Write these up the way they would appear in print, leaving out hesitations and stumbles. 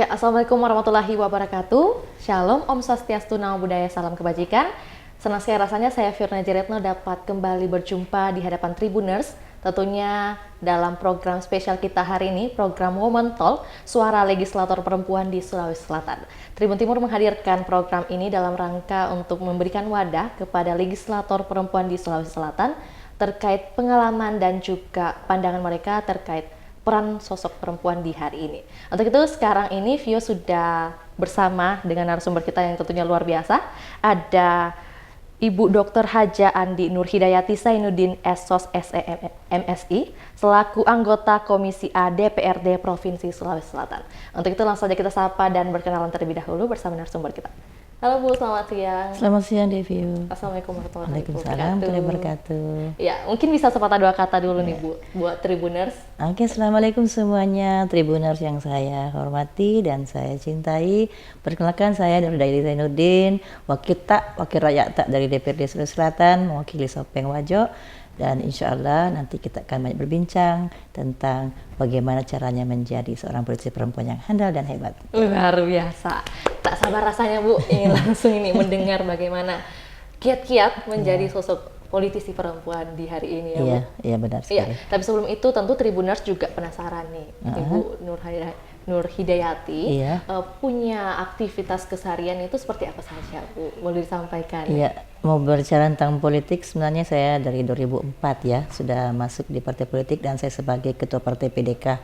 Ya, Assalamualaikum warahmatullahi wabarakatuh. Shalom, Om Swastiastu, Namo Buddhaya, salam kebajikan. Senang sekali rasanya saya Firna Jeretno dapat kembali berjumpa di hadapan Tribuners. Tentunya dalam program spesial kita hari ini, program Women Talk, suara legislator perempuan di Sulawesi Selatan. Tribun Timur menghadirkan program ini dalam rangka untuk memberikan wadah kepada legislator perempuan di Sulawesi Selatan terkait pengalaman dan juga pandangan mereka terkait peran sosok perempuan di hari ini. Untuk itu sekarang ini Vio sudah bersama dengan narasumber kita yang tentunya luar biasa. Ada Ibu Dr. Haja Andi Nur Hidayati Zainuddin SOS MSI selaku anggota Komisi A DPRD Provinsi Sulawesi Selatan. Untuk itu langsung saja kita sapa dan berkenalan terlebih dahulu bersama narasumber kita. Halo Bu, selamat siang. Selamat siang Devi. Assalamualaikum warahmatullahi wabarakatuh. Ya, mungkin bisa sepatah dua kata dulu nih Bu, buat Tribuners. Oke, Assalamualaikum semuanya Tribuners yang saya hormati dan saya cintai. Perkenalkan saya Nur Hidayati Zainuddin, wakil rakyat tak dari DPRD Sulawesi Selatan, mewakili Sopeng Wajo. Dan insya Allah nanti kita akan banyak berbincang tentang bagaimana caranya menjadi seorang politisi perempuan yang handal dan hebat. Luar biasa. Tak sabar rasanya Bu, ingin langsung ini mendengar bagaimana kiat-kiat menjadi sosok politisi perempuan di hari ini ya Bu. Iya benar sekali. Iya, tapi sebelum itu tentu Tribuners juga penasaran nih, Ibu Nur Hidayati punya aktivitas keseharian itu seperti apa saja Bu? Boleh disampaikan? Iya, mau berbicara tentang politik sebenarnya saya dari 2004 ya sudah masuk di partai politik dan saya sebagai ketua partai PDK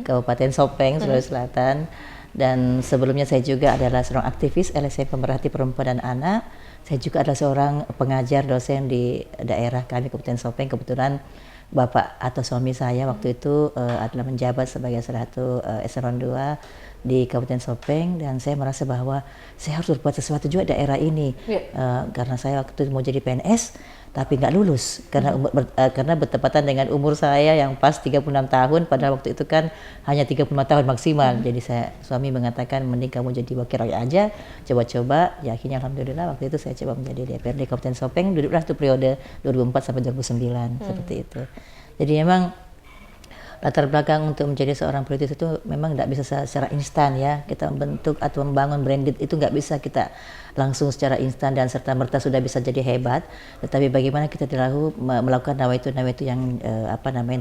Kabupaten Sopeng Sulawesi Selatan. Dan sebelumnya saya juga adalah seorang aktivis LSM Pemerhati Perempuan dan Anak. Saya juga adalah seorang pengajar dosen di daerah kami Kabupaten Sopeng. Kebetulan bapak atau suami saya waktu itu adalah menjabat sebagai salah satu eselon 2 di Kabupaten Sopeng, dan saya merasa bahwa saya harus berbuat sesuatu juga di daerah ini. Karena saya waktu itu mau jadi PNS tapi nggak lulus karena bertepatan dengan umur saya yang pas 36 tahun, padahal waktu itu kan hanya 35 tahun maksimal. Jadi suami mengatakan mending kamu jadi wakil rakyat aja, coba-coba. Ya akhirnya alhamdulillah waktu itu saya coba menjadi DPRD Kabupaten Sopeng, duduklah itu periode 2004 sampai 2009 seperti itu. Jadi memang latar belakang untuk menjadi seorang politisi itu memang tidak bisa secara instan ya. Kita membentuk atau membangun branded itu nggak bisa kita langsung secara instan dan serta-merta sudah bisa jadi hebat. Tetapi bagaimana kita melakukan nawaitu yang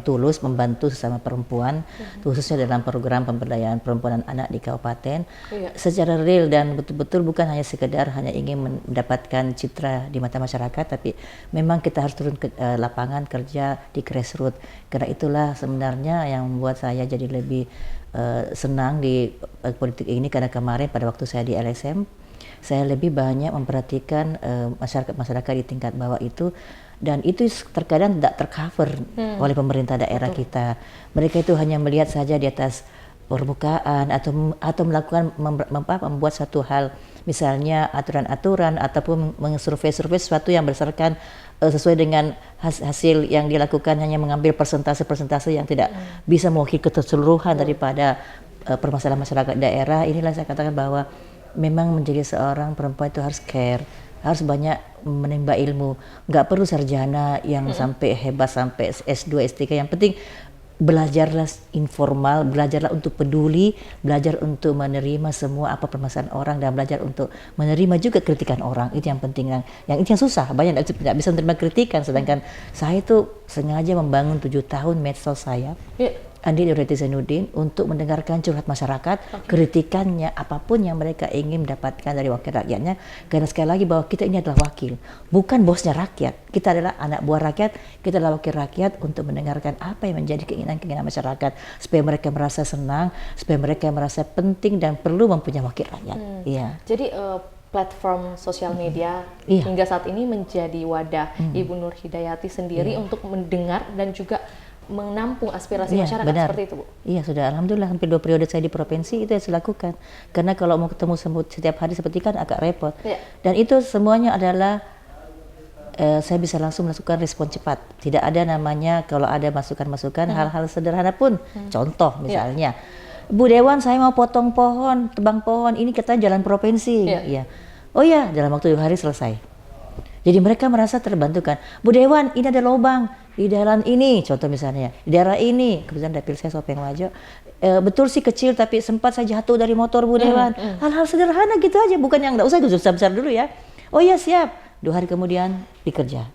tulus membantu sesama perempuan, khususnya dalam program pemberdayaan perempuan dan anak di kabupaten secara real dan betul-betul bukan hanya sekedar hanya ingin mendapatkan citra di mata masyarakat, tapi memang kita harus turun ke lapangan kerja di grassroots. Karena itulah sebenarnya yang membuat saya jadi lebih senang di politik ini, karena kemarin pada waktu saya di LSM saya lebih banyak memperhatikan masyarakat di tingkat bawah itu, dan itu terkadang tidak tercover oleh pemerintah daerah kita. Mereka itu hanya melihat saja di atas permukaan atau melakukan membuat satu hal, misalnya aturan-aturan ataupun mensurvei sesuatu yang berdasarkan sesuai dengan hasil yang dilakukan, hanya mengambil persentase yang tidak bisa mewakili keseluruhan daripada permasalahan masyarakat daerah. Inilah saya katakan bahwa memang menjadi seorang perempuan itu harus care, harus banyak menimba ilmu. Nggak perlu sarjana yang sampai hebat, sampai S2, S3. Yang penting belajarlah informal, belajarlah untuk peduli, belajar untuk menerima semua apa permasalahan orang, dan belajar untuk menerima juga kritikan orang. Itu yang penting. Yang itu yang susah, banyak tidak bisa menerima kritikan. Sedangkan saya itu sengaja membangun 7 tahun medsos saya, Andi Nur Hidayati Zainuddin, untuk mendengarkan curhat masyarakat, kritikannya, apapun yang mereka ingin mendapatkan dari wakil rakyatnya. Karena sekali lagi bahwa kita ini adalah wakil, bukan bosnya rakyat. Kita adalah anak buah rakyat, kita adalah wakil rakyat untuk mendengarkan apa yang menjadi keinginan masyarakat, supaya mereka merasa senang, supaya mereka merasa penting dan perlu mempunyai wakil rakyat. Jadi platform sosial media hingga saat ini menjadi wadah Ibu Nur Hidayati sendiri untuk mendengar dan juga menampung aspirasi masyarakat, benar. Seperti itu Bu? Iya, sudah alhamdulillah hampir 2 periode saya di provinsi itu yang saya lakukan. Karena kalau mau ketemu setiap hari seperti kan agak repot. Dan itu semuanya adalah saya bisa langsung melakukan respon cepat. Tidak ada namanya kalau ada masukan-masukan hal-hal sederhana pun. Contoh misalnya, Bu Dewan saya mau potong pohon, tebang pohon, ini kita jalan provinsi. Oh iya, dalam waktu 2 hari selesai. Jadi mereka merasa terbantukan. Bu Dewan, ini ada lubang, di daerah ini, contoh misalnya, di daerah ini, kebetulan dapil saya Sopeng Wajo, betul sih kecil tapi sempat saya jatuh dari motor Bu Dewan. Hal-hal sederhana gitu aja, bukan yang nggak usah besar-besar dulu ya. Oh iya siap, 2 hari kemudian dikerja.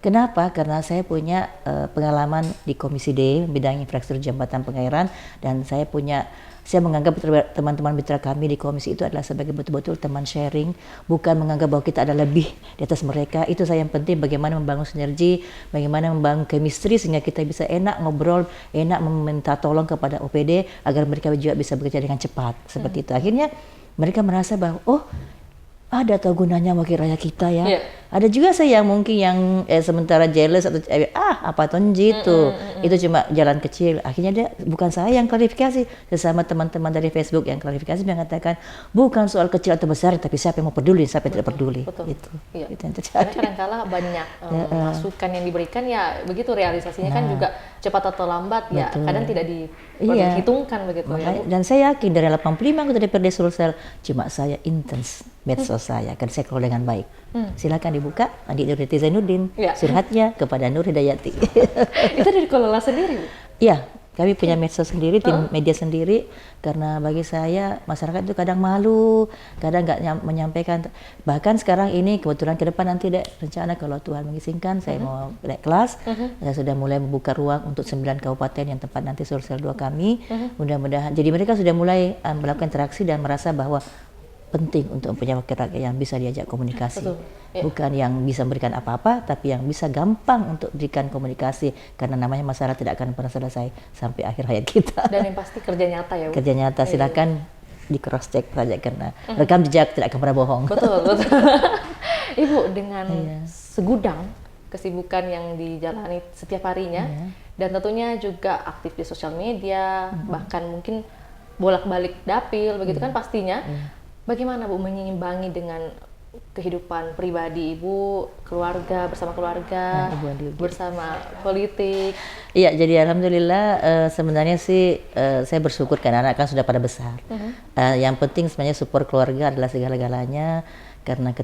Kenapa? Karena saya punya pengalaman di Komisi D bidang infrastruktur jembatan pengairan, dan saya menganggap teman-teman mitra kami di komisi itu adalah sebagai betul-betul teman sharing, bukan menganggap bahwa kita ada lebih di atas mereka. Itu saya yang penting, bagaimana membangun sinergi, bagaimana membangun chemistry sehingga kita bisa enak ngobrol, enak meminta tolong kepada OPD agar mereka juga bisa bekerja dengan cepat. Seperti itu. Akhirnya mereka merasa bahwa ada atau gunanya wakil rakyat kita ya. Ada juga saya yang mungkin yang sementara jealous atau apa tonji itu cuma jalan kecil. Akhirnya dia, bukan saya yang klarifikasi, sesama teman-teman dari Facebook yang klarifikasi mengatakan bukan soal kecil atau besar, tapi siapa yang mau peduli, siapa yang tidak peduli. Itu yang terjadi. Karena kadang-kala banyak masukan yang diberikan ya begitu, realisasinya kan juga cepat atau lambat ya, kadang tidak diperhitungkan begitu. Makanya, dan saya yakin dari 85 anggota DPRD Sulsel cuma saya intens medsos saya, kan saya kelola dengan baik. Silakan dibuka, Adik Nurhidayati Zainuddin, surhatnya kepada Nur Hidayati. Itu dikelola sendiri, Bu? Iya, kami punya medsos sendiri, tim media sendiri, karena bagi saya masyarakat itu kadang malu, kadang nggak menyampaikan. Bahkan sekarang ini kebetulan ke depan nanti rencana kalau Tuhan mengizinkan saya mau naik kelas, saya sudah mulai membuka ruang untuk 9 kabupaten yang tempat nanti Sulsel 2 kami. Mudah-mudahan, jadi mereka sudah mulai melakukan interaksi dan merasa bahwa penting untuk mempunyai wakil rakyat yang bisa diajak komunikasi. Bukan yang bisa memberikan apa-apa, tapi yang bisa gampang untuk berikan komunikasi, karena namanya masalah tidak akan pernah selesai sampai akhir hayat kita. Dan yang pasti kerja nyata ya, Bu? Kerja nyata, silakan di cross check saja, karena rekam jejak tidak akan pernah bohong. Betul. Ibu, dengan segudang kesibukan yang dijalani setiap harinya, dan tentunya juga aktif di sosial media, bahkan mungkin bolak-balik dapil, begitu kan pastinya. Bagaimana Bu menyeimbangi dengan kehidupan pribadi Ibu, keluarga, bersama keluarga, bersama politik? Iya, jadi alhamdulillah sebenarnya sih saya bersyukur karena anak kan sudah pada besar. Yang penting sebenarnya support keluarga adalah segala-galanya, karena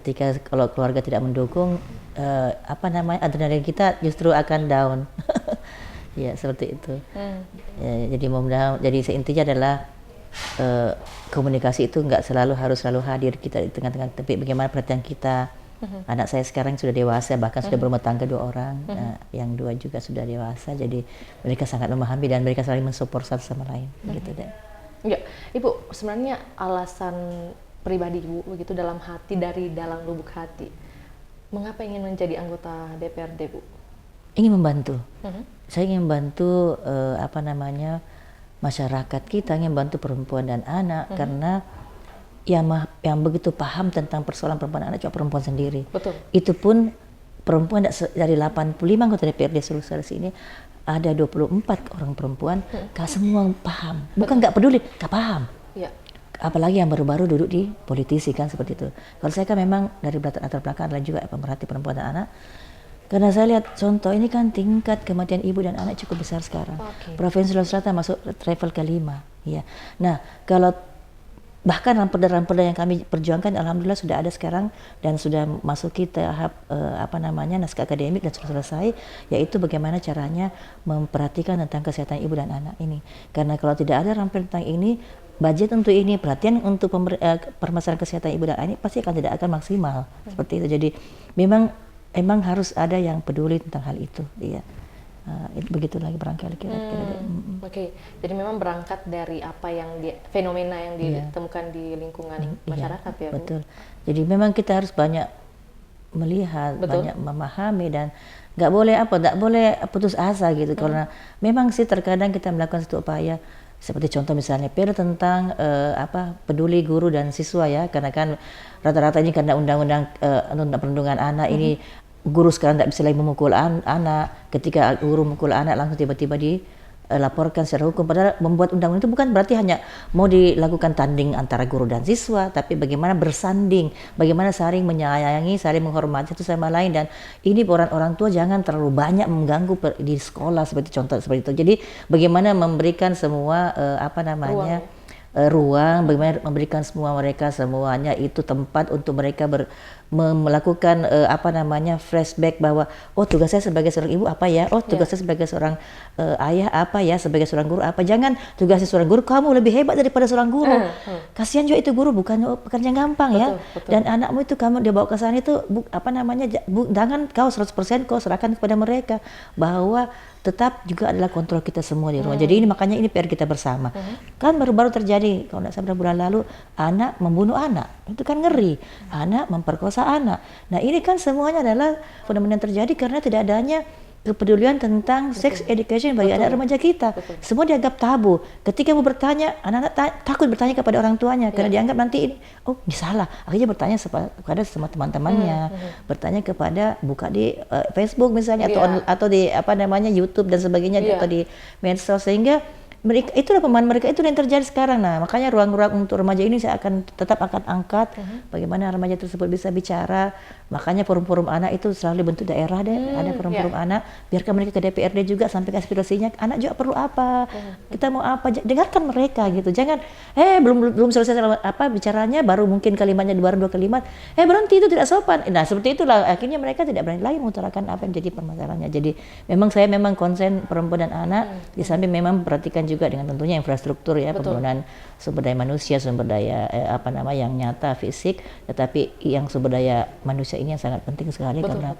kalau keluarga tidak mendukung, adrenalin kita justru akan down. Ya seperti itu. Jadi mudah-mudahan, jadi intinya adalah komunikasi itu nggak harus selalu hadir kita di tengah-tengah, tapi bagaimana perhatian kita. Anak saya sekarang sudah dewasa, bahkan sudah berumah tangga 2 orang, yang 2 juga sudah dewasa, jadi mereka sangat memahami dan mereka saling mensupport satu sama lain. Gitu deh. Ya, Ibu, sebenarnya alasan pribadi Ibu begitu dalam hati, dari dalam lubuk hati, mengapa ingin menjadi anggota DPRD, Bu? Ingin membantu. Saya ingin membantu masyarakat kita, ingin bantu perempuan dan anak, karena yang begitu paham tentang persoalan perempuan dan anak cuma perempuan sendiri. Betul. Itu pun perempuan dari 85 anggota DPRD Sulsel ini ada 24 orang perempuan, gak semua paham. Bukan nggak peduli, gak paham. Ya. Apalagi yang baru-baru duduk di politisi kan seperti itu. Kalau saya kan memang dari latar belakang adalah juga pemerhati perempuan dan anak. Karena saya lihat contoh ini kan tingkat kematian ibu dan anak cukup besar sekarang. Provinsi Sulawesi Selatan masuk level ke-5. Ya. Nah, kalau bahkan ramperda-ramperda yang kami perjuangkan alhamdulillah sudah ada sekarang dan sudah masuki tahap naskah akademik dan sudah selesai, yaitu bagaimana caranya memperhatikan tentang kesehatan ibu dan anak ini. Karena kalau tidak ada ramper tentang ini, budget untuk ini, perhatian untuk permasalahan kesehatan ibu dan anak ini pasti tidak akan maksimal. Seperti itu. Jadi memang harus ada yang peduli tentang hal itu, ya. Begitu lagi barangkali kira-kira. Oke, jadi memang berangkat dari apa yang fenomena yang ditemukan di lingkungan masyarakat ya, Bu? Betul. Jadi memang kita harus banyak melihat, banyak memahami, dan nggak boleh putus asa gitu. Karena memang sih terkadang kita melakukan satu upaya, seperti contoh misalnya tentang peduli guru dan siswa ya, karena kan rata-rata ini karena undang-undang perlindungan anak ini guru sekarang tidak bisa lagi memukul anak. Ketika guru memukul anak langsung tiba-tiba dilaporkan secara hukum. Padahal membuat undang-undang itu bukan berarti hanya mau dilakukan tanding antara guru dan siswa, tapi bagaimana bersanding, bagaimana saling menyayangi, saling menghormati satu sama lain. Dan ini orang tua jangan terlalu banyak mengganggu di sekolah seperti contoh seperti itu. Jadi bagaimana memberikan semua ruang, bagaimana memberikan semua mereka semuanya itu tempat untuk mereka melakukan flashback bahwa oh tugas saya sebagai seorang ibu apa ya, oh tugas saya sebagai seorang ayah apa ya, sebagai seorang guru apa. Jangan tugasnya seorang guru kamu lebih hebat daripada seorang guru. Kasihan juga itu guru, bukan pekerjaan gampang ya. Betul. Dan anakmu itu kamu dia bawa ke sana itu jangan kau 100% kau serahkan kepada mereka, bahwa tetap juga adalah kontrol kita semua di rumah. Jadi makanya ini PR kita bersama. Kan baru-baru terjadi kalau tidak salah bulan lalu anak membunuh anak, itu kan ngeri. Anak memperkosa anak. Nah ini kan semuanya adalah fenomena yang terjadi karena tidak adanya kepedulian tentang sex education bagi anak remaja kita. Semua dianggap tabu. Ketika mau bertanya, anak-anak takut bertanya kepada orang tuanya karena dianggap nanti oh ini salah. Akhirnya bertanya kepada semua teman-temannya, bertanya kepada buka di Facebook misalnya atau di YouTube dan sebagainya atau di medsos, sehingga mereka itulah pemahaman mereka itu yang terjadi sekarang. Nah makanya ruang-ruang untuk remaja ini saya tetap akan angkat bagaimana remaja tersebut bisa bicara. Makanya forum-forum anak itu selalu bentuk daerah deh, ada forum-forum anak, biarkan mereka ke DPRD juga sampaikan aspirasinya, anak juga perlu apa, kita mau apa, dengarkan mereka gitu. Jangan belum selesai bicaranya baru mungkin kalimatnya baru 2 kalimat berhenti, itu tidak sopan. Nah seperti itulah akhirnya mereka tidak berani lagi mengutarakan apa yang jadi permasalahannya. Jadi saya memang konsen perempuan dan anak, di samping memang perhatikan juga dengan tentunya infrastruktur ya, pembangunan sumber daya manusia, sumber daya yang nyata fisik, tetapi yang sumber daya manusia ini yang sangat penting sekali karena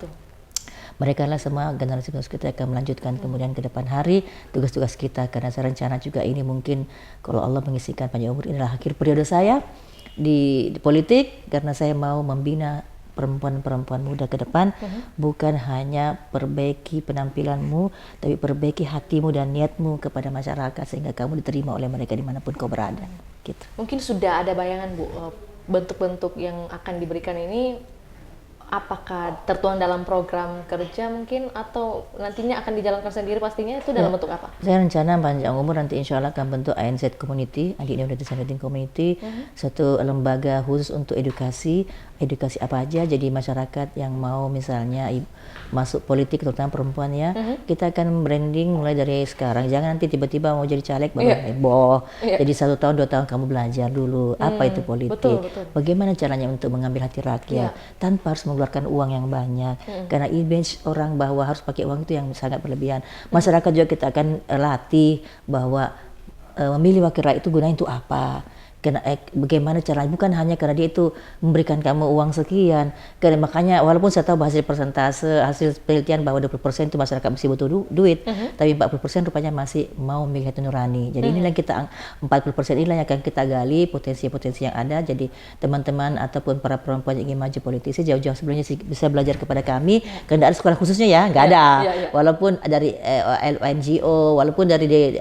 mereka lah semua generasi kita akan melanjutkan kemudian ke depan hari tugas-tugas kita. Karena saya rencana juga ini mungkin kalau Allah mengisikan panjang umur, inilah akhir periode saya di politik, karena saya mau membina perempuan-perempuan muda ke depan, bukan hanya perbaiki penampilanmu, tapi perbaiki hatimu dan niatmu kepada masyarakat sehingga kamu diterima oleh mereka dimanapun kau berada. Gitu. Mungkin sudah ada bayangan Bu, bentuk-bentuk yang akan diberikan ini apakah tertuang dalam program kerja mungkin, atau nantinya akan dijalankan sendiri, pastinya itu dalam bentuk apa? Saya rencana panjang umur nanti insya Allah akan bentuk ANZ Community, Adik Indonesia Disability Community, satu lembaga khusus untuk edukasi apa aja. Jadi masyarakat yang mau misalnya masuk politik terutama perempuan ya, kita akan branding mulai dari sekarang. Jangan nanti tiba-tiba mau jadi caleg baru heboh. Jadi 1 tahun 2 tahun kamu belajar dulu apa itu politik, bagaimana caranya untuk mengambil hati rakyat tanpa harus mengeluarkan uang yang banyak, karena image orang bahwa harus pakai uang itu yang sangat berlebihan. Masyarakat juga kita akan latih bahwa memilih wakil rakyat itu gunanya untuk apa, bagaimana caranya, bukan hanya karena dia itu memberikan kamu uang sekian. Karena makanya walaupun saya tahu hasil persentase, hasil penelitian bahwa 20% itu masyarakat masih butuh duit, tapi 40% rupanya masih mau memilih hati nurani. Jadi inilah kita 40% inilah yang akan kita gali potensi-potensi yang ada. Jadi teman-teman ataupun para perempuan yang ingin maju politisi jauh-jauh sebelumnya bisa belajar kepada kami. Karena ada sekolah khususnya ya, nggak ada. Walaupun dari NGO, walaupun dari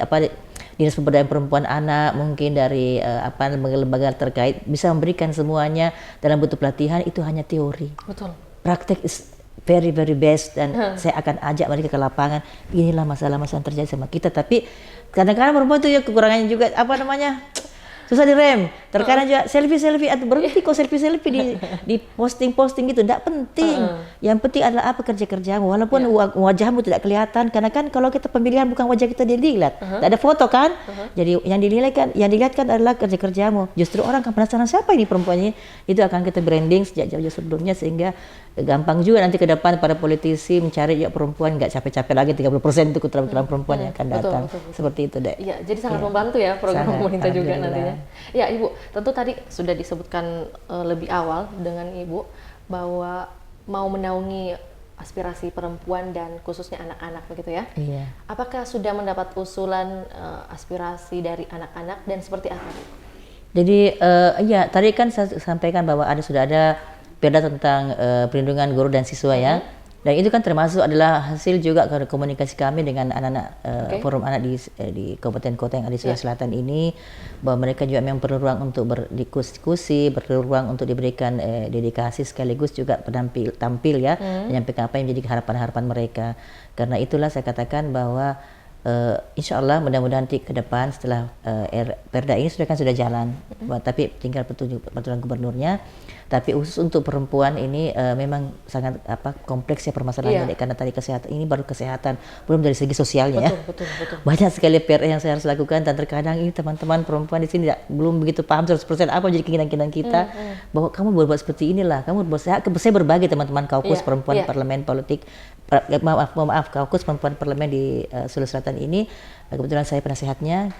Dinas Pemberdayaan Perempuan Anak, mungkin dari lembaga terkait bisa memberikan semuanya dalam bentuk pelatihan, itu hanya teori. Betul. Praktek is very very best, dan saya akan ajak mereka ke lapangan. Inilah masalah-masalah yang terjadi sama kita, tapi kadang-kadang perempuan itu ya kekurangannya juga susah direm. Terkadang juga selfie atau berhenti kok selfie di posting gitu, tidak penting. Yang penting adalah apa kerja-kerjamu, walaupun wajahmu tidak kelihatan, karena kan kalau kita pemilihan bukan wajah kita dilihat, tidak ada foto kan. Jadi yang dilihatkan adalah kerja-kerjamu. Justru orang akan penasaran siapa ini perempuannya. Itu akan kita branding sejak jauh-jauh sebelumnya, sehingga gampang juga nanti ke depan para politisi mencari juga perempuan, nggak capek-capek lagi 30% itu keterampilan perempuan yang akan datang. Betul. Seperti itu deh. Iya, jadi sangat membantu ya program pemerintah juga nantinya. Ya Ibu, tentu tadi sudah disebutkan lebih awal dengan Ibu bahwa mau menaungi aspirasi perempuan dan khususnya anak-anak begitu ya. Iya. Apakah sudah mendapat usulan aspirasi dari anak-anak dan seperti apa Bu? Jadi tadi kan saya sampaikan bahwa sudah ada perda tentang perlindungan guru dan siswa ya. Dan itu kan termasuk adalah hasil juga komunikasi kami dengan anak-anak forum anak di kabupaten kota yang ada di Sulawesi Selatan ini, bahwa mereka juga memang perlu ruang untuk berdiskusi, perlu ruang untuk diberikan dedikasi sekaligus juga tampil ya, menyampaikan apa yang menjadi harapan-harapan mereka. Karena itulah saya katakan bahwa insya Allah mudah-mudahan nanti ke depan setelah Perda ini sudah jalan, tapi tinggal peraturan gubernurnya. Tapi khusus untuk perempuan ini memang sangat kompleks ya permasalahannya, karena tadi kesehatan ini baru kesehatan, belum dari segi sosialnya. Betul. Banyak sekali PR yang saya harus lakukan, dan terkadang ini teman-teman perempuan di sini belum begitu paham 100% apa jadi keinginan kita, bahwa kamu buat seperti inilah, kamu buat saya berbagi teman-teman kaukus perempuan parlemen politik, maaf kaukus perempuan parlemen di Sulawesi Selatan ini. Kebetulan saya penasehatnya,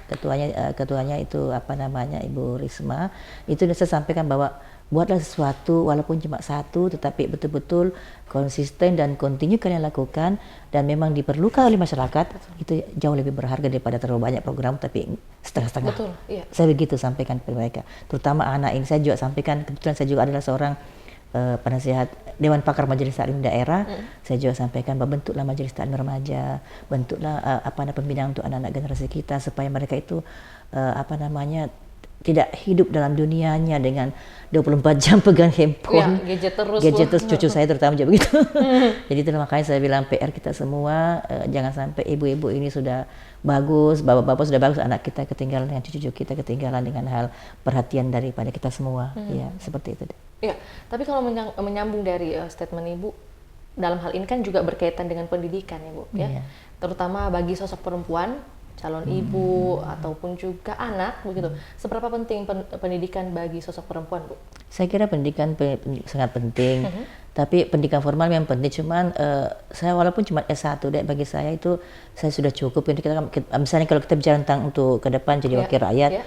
ketuanya itu Ibu Risma. Itu saya sampaikan bahwa buatlah sesuatu walaupun cuma satu, tetapi betul-betul konsisten dan kontinu kalian lakukan, dan memang diperlukan oleh masyarakat. Itu jauh lebih berharga daripada terlalu banyak program tapi setengah-setengah. Betul, iya. Saya begitu sampaikan kepada mereka, terutama anak ini. Saya juga sampaikan, kebetulan saya juga adalah seorang penasehat Dewan Pakar Majelis Taklim Daerah. Saya juga sampaikan bahwa bentuklah Majelis Taklim Remaja, bentuklah pembinaan untuk anak-anak generasi kita, supaya mereka itu tidak hidup dalam dunianya dengan 24 jam pegang handphone, gadget terus. Cucu saya terutama juga begitu. Jadi itu makanya saya bilang PR kita semua, jangan sampai ibu-ibu ini sudah bagus, bapak-bapak sudah bagus, anak kita ketinggalan dengan cucu kita ketinggalan dengan hal perhatian daripada kita semua. Ya, seperti itu deh. Ya, tapi kalau menyambung dari statement Ibu, dalam hal ini kan juga berkaitan dengan pendidikan ya Bu, ya. Terutama bagi sosok perempuan, calon ibu ataupun juga anak begitu. Seberapa penting pendidikan bagi sosok perempuan, Bu? Saya kira pendidikan sangat penting. Tapi pendidikan formal memang penting, cuman saya walaupun cuma S1 deh, bagi saya itu saya sudah cukup. Misalnya kalau kita bicara tentang untuk ke depan jadi wakil rakyat,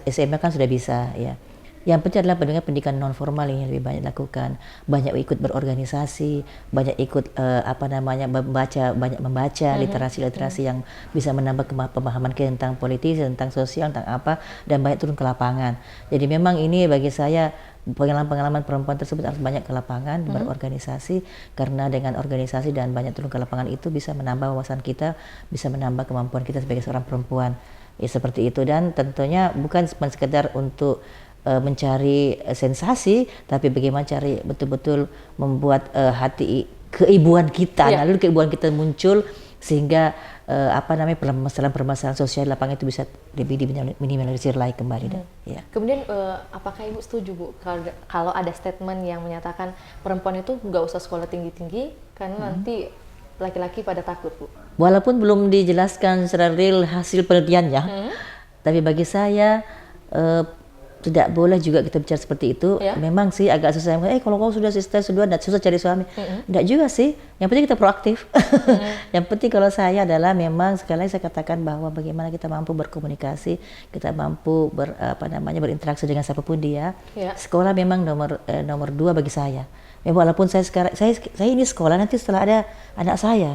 SMA kan sudah bisa ya. Yang penting adalah pendidikan non formal yang lebih banyak lakukan, banyak ikut berorganisasi, banyak ikut banyak membaca literasi yang bisa menambah pemahaman kita tentang politik, tentang sosial, tentang apa, dan banyak turun ke lapangan. Jadi memang ini bagi saya pengalaman perempuan tersebut harus banyak ke lapangan, berorganisasi, karena dengan organisasi dan banyak turun ke lapangan itu bisa menambah wawasan kita, bisa menambah kemampuan kita sebagai seorang perempuan. Ya seperti itu, dan tentunya bukan sekedar untuk mencari sensasi, tapi bagaimana cari betul-betul membuat hati keibuan kita, lalu keibuan kita muncul sehingga permasalahan sosial di lapangan itu bisa lebih diminimalisir lagi kembali. Kemudian apakah Ibu setuju Bu kalau ada statement yang menyatakan perempuan itu nggak usah sekolah tinggi-tinggi karena nanti laki-laki pada takut, Bu? Walaupun belum dijelaskan secara real hasil penelitiannya, tapi bagi saya tidak boleh juga kita bicara seperti itu. Memang sih agak susah. Kalau kau sudah sudah susah cari suami. Tidak juga sih. Yang penting kita proaktif. Yang penting kalau saya adalah memang sekali lagi saya katakan bahwa bagaimana kita mampu berkomunikasi, kita mampu berinteraksi dengan siapapun dia. Sekolah memang nomor 2 bagi saya. Walaupun saya ini sekolah nanti setelah ada anak saya.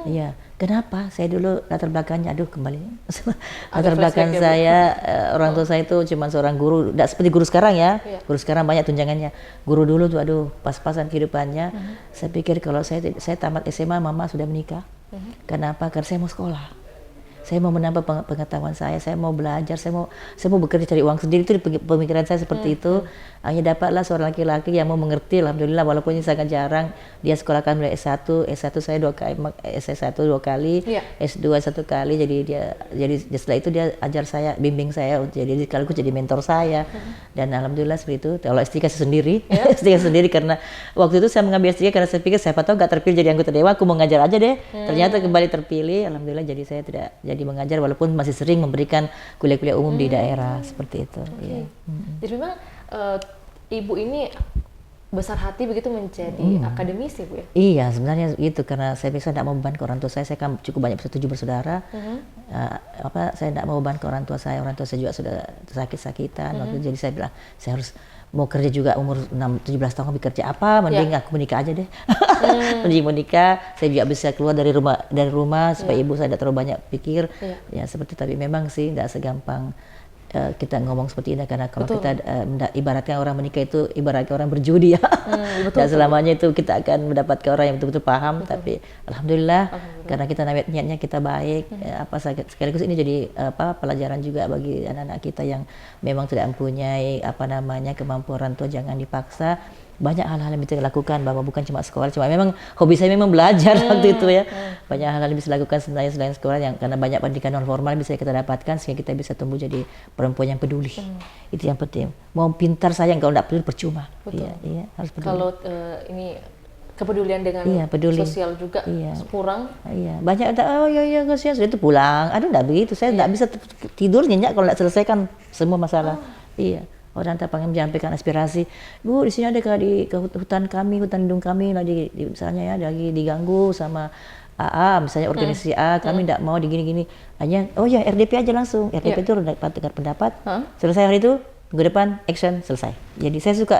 Iya. Kenapa? Saya dulu latar belakangnya, latar belakang saya, orang tua saya itu cuma seorang guru, tidak seperti guru sekarang ya. Guru sekarang banyak tunjangannya. Guru dulu tuh, pas-pasan kehidupannya. Saya pikir kalau saya tamat SMA, mama sudah menikah. Kenapa? Karena saya mau sekolah. Saya mau menambah pengetahuan saya mau belajar, saya mau bekerja cari uang sendiri. Itu pemikiran saya seperti itu. Hanya dapatlah seorang laki-laki yang mau mengerti, alhamdulillah, walaupun ini sangat jarang. Dia sekolahkan mulai S1 saya 2 kali, S1 2 kali, S2 1 kali. Jadi setelah itu dia ajar saya, bimbing saya, jadi sekaligus jadi mentor saya. Dan alhamdulillah seperti itu. Kalau S3 saya sendiri, S3 sendiri, karena waktu itu saya mengambil S3 karena saya pikir siapa tahu nggak terpilih jadi anggota dewan, aku mau ngajar aja deh. Ternyata kembali terpilih, alhamdulillah. Jadi saya tidak jadi mengajar, walaupun masih sering memberikan kuliah-kuliah umum di daerah seperti itu. Jadi memang Ibu ini besar hati begitu menjadi akademisi, Bu ya? Iya, sebenarnya gitu, karena saya bisa tidak mau beban ke orang tua saya kan cukup banyak 7 bersaudara. Saya tidak mau beban ke orang tua saya juga sudah sakit-sakitan. Jadi saya bilang saya harus mau kerja juga umur 17 tahun, lebih kerja apa, mending aku menikah aja deh. Mending menikah, saya juga bisa keluar dari rumah supaya ibu saya tidak terlalu banyak pikir. Ya seperti, tapi memang sih tidak segampang kita ngomong seperti ini, karena kalau kita ibaratkan orang menikah itu ibaratkan orang berjudi ya. Dan selamanya itu kita akan mendapatkan orang yang betul-betul paham. Tapi alhamdulillah, karena kita niatnya kita baik, sekaligus ini jadi pelajaran juga bagi anak-anak kita yang memang tidak mempunyai kemampuan orang tua, jangan dipaksa. banyak hal-hal yang bisa dilakukan, bahwa bukan cuma sekolah, cuma memang hobi saya memang belajar waktu itu ya. Banyak hal-hal yang bisa dilakukan sebenarnya selain sekolah, yang karena banyak pendidikan non formal bisa kita dapatkan sehingga kita bisa tumbuh jadi perempuan yang peduli. Itu yang penting. Mau pintar sayang, kalau tidak peduli percuma. Betul. Iya, harus peduli. Kalau ini kepedulian dengan peduli. sosial juga kurang. Iya, banyak oh iya kasihan sudah itu pulang. Aduh enggak begitu. Saya enggak bisa tidur nyenyak kalau enggak selesaikan semua masalah. Iya. Orang tak pengen menyampaikan aspirasi, Bu di sini ada di hutan kami, hutan lindung kami lagi misalnya ya lagi diganggu sama AA, misalnya organisasi A, kami tidak mau digini-gini. Hanya oh ya RDP aja langsung, RDP itu dengar pendapat, selesai hari itu minggu depan action selesai. Jadi saya suka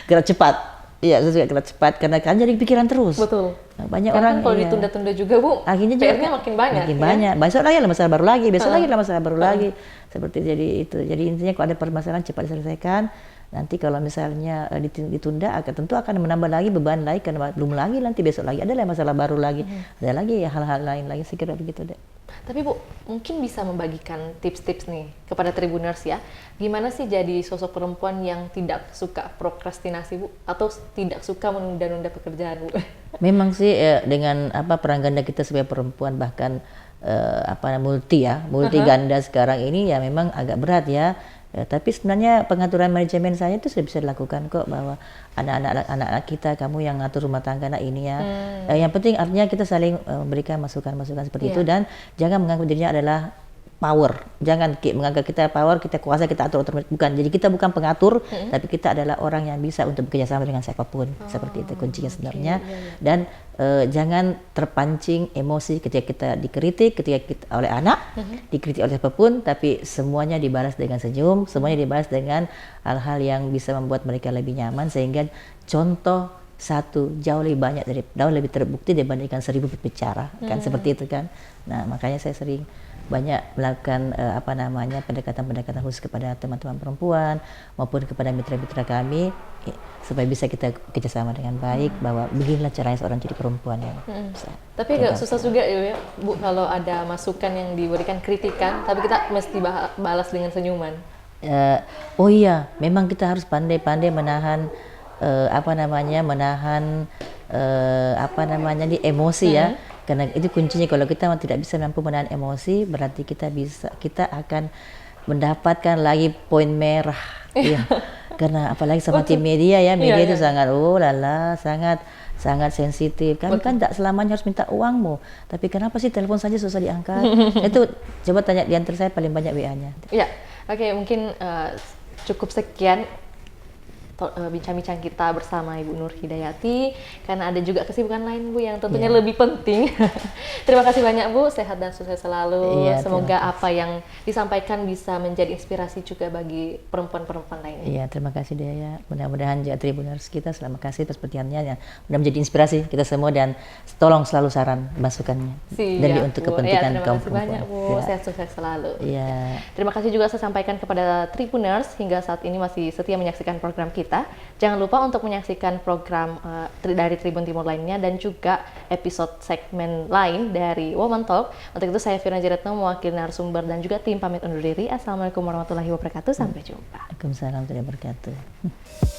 gerak cepat. Iya, saya suka gerak cepat karena kan jadi pikiran terus. Betul. Banyak karena orang kan kalau ditunda-tunda juga Bu, akhirnya PR-nya makin banyak. Makin banyak. Besok lagi ada masalah baru lagi, besok lagi ada masalah baru lagi. Seperti jadi itu. Jadi intinya kalau ada permasalahan cepat diselesaikan. Nanti kalau misalnya ditunda tentu akan menambah lagi beban lagi karena belum lagi nanti besok lagi ada masalah baru lagi. Ada lagi hal-hal lain lagi, saya kira begitu deh. Tapi Bu, mungkin bisa membagikan tips-tips nih kepada Tribuners ya. Gimana sih jadi sosok perempuan yang tidak suka prokrastinasi Bu? Atau tidak suka menunda-nunda pekerjaan Bu? Memang sih dengan peran ganda kita sebagai perempuan bahkan multi ganda sekarang ini ya memang agak berat ya. Tapi sebenarnya pengaturan manajemen saya itu sudah bisa dilakukan kok, bahwa anak-anak kita, kamu yang ngatur rumah tangga ini ya. Yang penting artinya kita saling memberikan masukan-masukan seperti itu, dan jangan menganggap dirinya adalah power. Jangan menganggap kita power, kita kuasa, kita atur, bukan. Jadi kita bukan pengatur, tapi kita adalah orang yang bisa untuk bekerja sama dengan siapapun. Seperti itu kuncinya sebenarnya. Dan jangan terpancing emosi ketika kita dikritik, ketika kita oleh anak, dikritik oleh siapapun, tapi semuanya dibalas dengan senyum, semuanya dibalas dengan hal-hal yang bisa membuat mereka lebih nyaman, sehingga contoh satu jauh lebih terbukti dibandingkan 1000 berbicara, kan seperti itu kan. Nah, makanya saya sering banyak melakukan pendekatan-pendekatan khusus kepada teman-teman perempuan maupun kepada mitra-mitra kami supaya bisa kita kerjasama dengan baik, bahwa beginilah caranya seorang jadi perempuan yang tapi agak susah juga ya Bu, kalau ada masukan yang diberikan kritikan tapi kita mesti balas dengan senyuman. Oh iya, memang kita harus pandai-pandai menahan di emosi ya. Karena itu kuncinya, kalau kita tidak bisa mampu menahan emosi, berarti kita akan mendapatkan lagi poin merah. Ya. Karena apalagi sama tim media ya, media itu sangat sangat sensitif. Kami kan tidak selamanya harus minta uangmu, tapi kenapa sih telepon saja susah diangkat? Itu coba tanya, di antara saya paling banyak WA-nya. Iya, oke, mungkin cukup sekian bincang-bincang kita bersama Ibu Nur Hidayati, karena ada juga kesibukan lain Bu yang tentunya lebih penting. Terima kasih banyak Bu, sehat dan sukses selalu. Semoga apa yang disampaikan bisa menjadi inspirasi juga bagi perempuan-perempuan lainnya. Iya, terima kasih Dea. Mudah-mudahan juga Tribuners kita, terima kasih atas perhatiannya ya. Mudah menjadi inspirasi kita semua, dan tolong selalu saran masukannya demi untuk kepentingan kaum perempuan. Terima kasih banyak Bu, sehat sukses selalu. Iya. Terima kasih juga saya sampaikan kepada Tribuners hingga saat ini masih setia menyaksikan program kita. Jangan lupa untuk menyaksikan program dari Tribun Timur lainnya dan juga episode segmen lain dari Woman Talk. Untuk itu saya Firna Jaretno mewakili narasumber dan juga tim pamit undur diri. Assalamualaikum warahmatullahi wabarakatuh. Sampai jumpa. Waalaikumsalam warahmatullahi wabarakatuh.